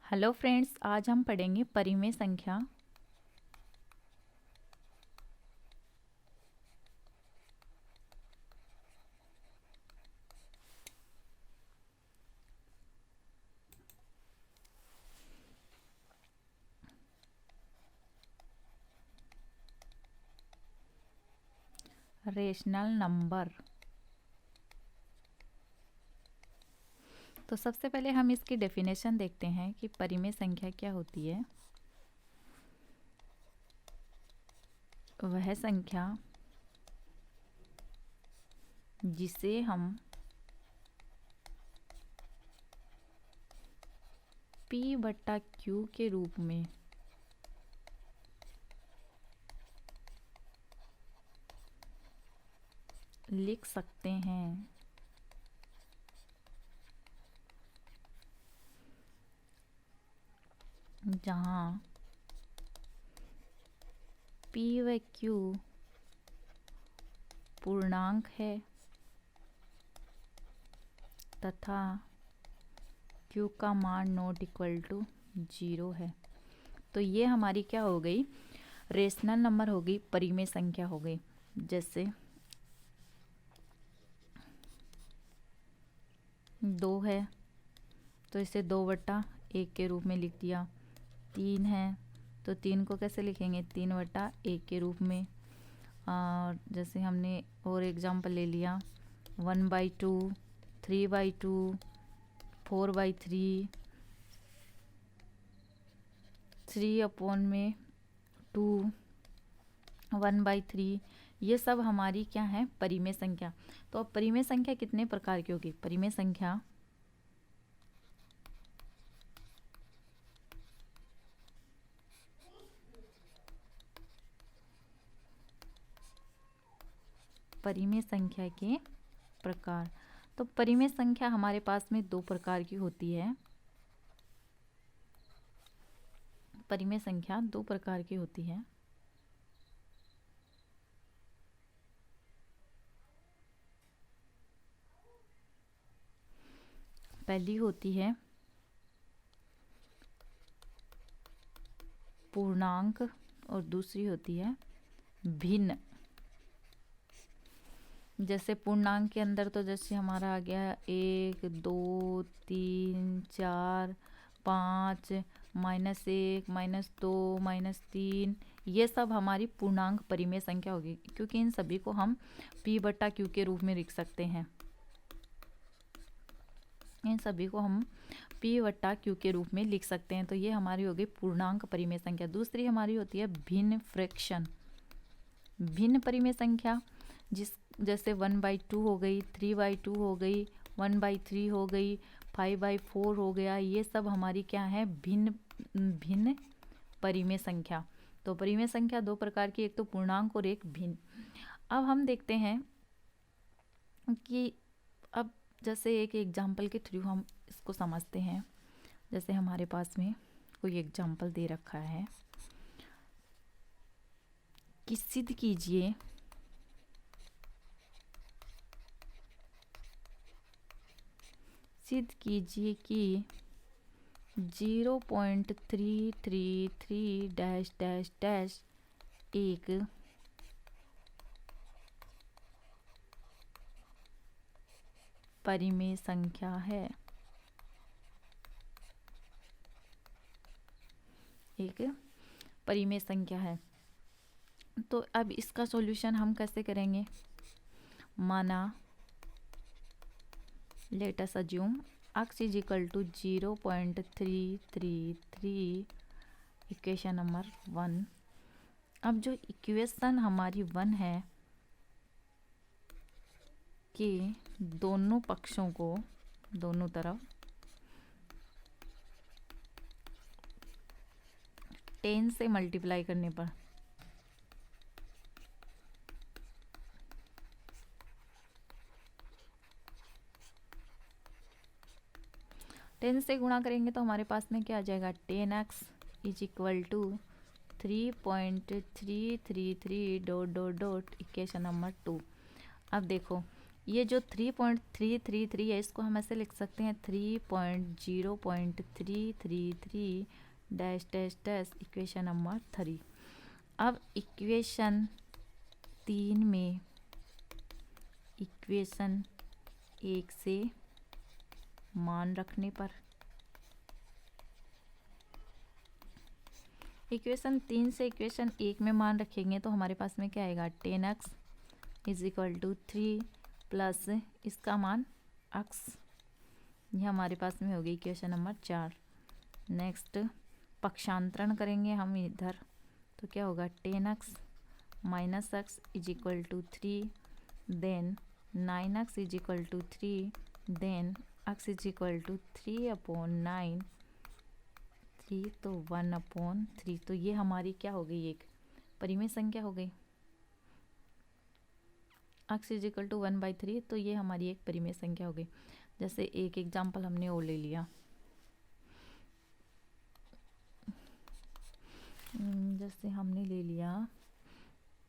Hello friends, आज हम पढ़ेंगे परिमेय संख्या। Rational number. तो सबसे पहले हम इसकी डेफिनेशन देखते हैं कि परिमेय संख्या क्या होती है। वह संख्या जिसे हम P/Q के रूप में लिख सकते हैं, जहाँ P व Q पूर्णांक है तथा Q का मान नॉट इक्वल टू 0 है। तो ये हमारी क्या हो गई? रेशनल नंबर हो गई, परिमेय संख्या हो गई। जैसे 2 है तो इसे 2/1 के रूप में लिख दिया। 3 है तो 3 को कैसे लिखेंगे? 3/1 के रूप में। और जैसे हमने और एग्जाम्पल ले लिया 1/2, 3/2, 4/3, 3/2, 1/3, ये सब हमारी क्या है? परिमेय संख्या। तो अब परिमेय संख्या कितने प्रकार की होगी? परिमेय संख्या परिमेय संख्या के प्रकार। तो परिमेय संख्या हमारे पास में 2 प्रकार की होती है। परिमेय संख्या 2 प्रकार की होती है। पहली होती है पूर्णांक और दूसरी होती है भिन्न। जैसे पूर्णांक के अंदर तो जैसे हमारा आ गया 1, 2, 3, 4, 5, -1, -2, -3, ये सब हमारी पूर्णांक परिमेय संख्या होगी, क्योंकि इन सभी को हम P/Q के रूप में लिख सकते हैं। इन सभी को हम P/Q के रूप में लिख सकते हैं। तो ये हमारी होगी पूर्णांक परिमेय संख्या। दूसरी हमारी होती है भिन्न फ्रैक्शन। भिन्न परिमेय संख्या जैसे 1/2 हो गई, 3/2 हो गई, 1/3 हो गई, 5/4 हो गया, ये सब हमारी क्या है? भिन्न परिमेय संख्या। तो परिमेय संख्या 2 प्रकार की, एक तो पूर्णांक और एक भिन्न। अब हम देखते हैं कि अब जैसे एक एग्जाम्पल के थ्रू हम इसको समझते हैं। जैसे हमारे पास में कोई एग्जाम्पल दे रखा है कि सिद्ध कीजिए कि 0.333 एक परिमेय संख्या है। एक परिमेय संख्या है। तो अब इसका सॉल्यूशन हम कैसे करेंगे? माना let us assume x is equal to 0.333, equation number 1। अब जो इक्वेशन हमारी 1 है कि दोनों पक्षों को, दोनों तरफ 10 से मल्टीप्लाई करने पर 10 से गुणा करेंगे तो हमारे पास में क्या आ जाएगा? 10x is equal to 3.333 ... equation number 2। अब देखो ये जो 3.333 है इसको हम ऐसे लिख सकते हैं 3.0.333 dash dash dash equation number 3। अब इक्वेशन 3 में इक्वेशन 1 से मान रखने पर, इक्वेशन 3 से इक्वेशन 1 में मान रखेंगे तो हमारे पास में क्या आएगा 10x is equal to 3 plus इसका मान x, ये हमारे पास में होगी इक्वेशन नंबर 4। नेक्स्ट पक्षांतरण करेंगे हम इधर तो क्या होगा 10x minus x is equal to 3, then 9x is equal to 3, then x is equal to 3/9, 3 तो 1/3। तो ये हमारी क्या हो गई, एक परिमेय संख्या हो गई। x इज इक्वल टू 1/3, तो ये हमारी एक परिमेय संख्या हो गई। जैसे एक एग्जाम्पल हमने और ले लिया, जैसे हमने ले लिया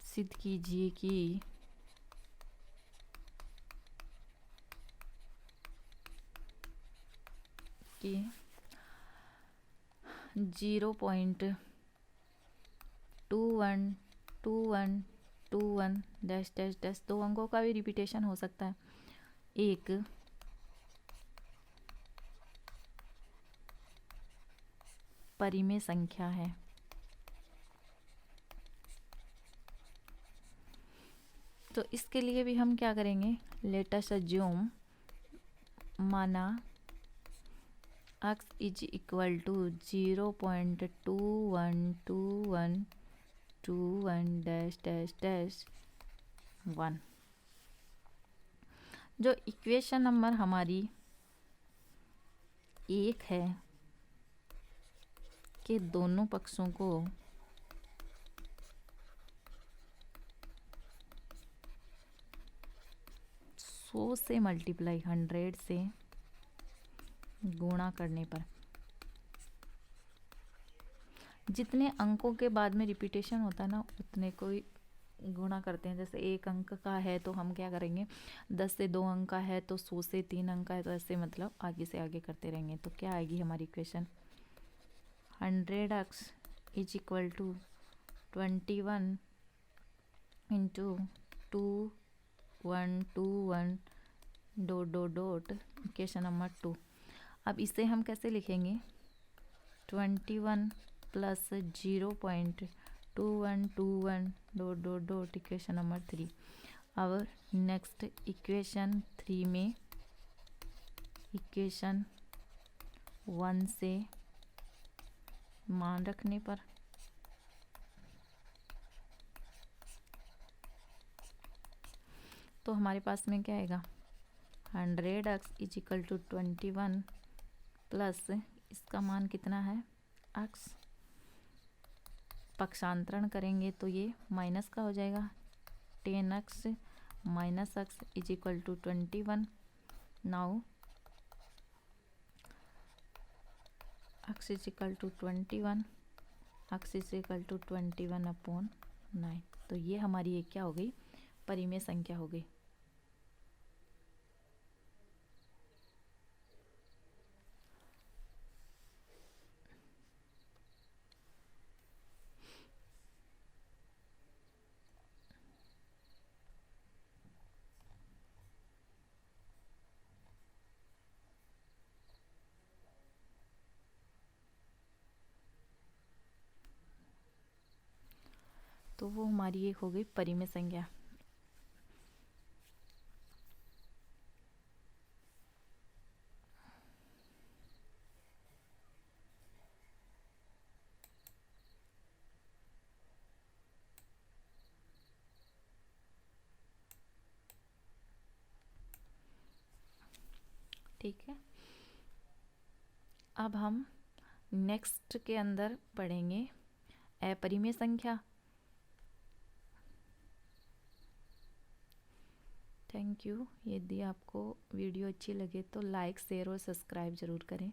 सिद्ध कीजिए कि कि 0.212121 डैश डैश डैश, 2 अंकों का भी रिपीटेशन हो सकता है, एक परिमेय संख्या है। तो इसके लिए भी हम क्या करेंगे, लेट अस अज्यूम माना x is equal to 0.212121 dash dash dash 1। जो इक्वेशन नंबर हमारी 1 है के दोनों पक्षों को से मल्टीप्लाई 100 से गुणा करने पर, जितने अंकों के बाद में रिपीटेशन होता है ना उतने को ही गुणा करते हैं। जैसे 1 अंक का है तो हम क्या करेंगे 10 से 2 अंक का है तो 100 से 3 अंक का है, तो ऐसे मतलब आगे से आगे करते रहेंगे। तो क्या आएगी हमारी equation 100x is equal to 21 into 2121 dot dot dot equation number 2। अब इसे हम कैसे लिखेंगे 21 plus 0.2121 dot dot dot equation number 3। अब नेक्स्ट इक्वेशन 3 में इक्वेशन 1 से मान रखने पर, तो हमारे पास में क्या आएगा 100x is equal to 21 plus इसका मान कितना है x, पक्षांतरण करेंगे तो ये माइनस का हो जाएगा 10x minus x is equal to 21। Now x is equal to 21, x is equal to 21/9। तो ये हमारी एक क्या हो गई परिमेय संख्या हो गई। तो वो हमारी एक हो गई परिमेय संख्या। ठीक है, अब हम नेक्स्ट के अंदर पढ़ेंगे अपरिमेय संख्या। Thank you. यदि आपको वीडियो अच्छी लगे तो लाइक शेयर और सब्सक्राइब ज़रूर करें।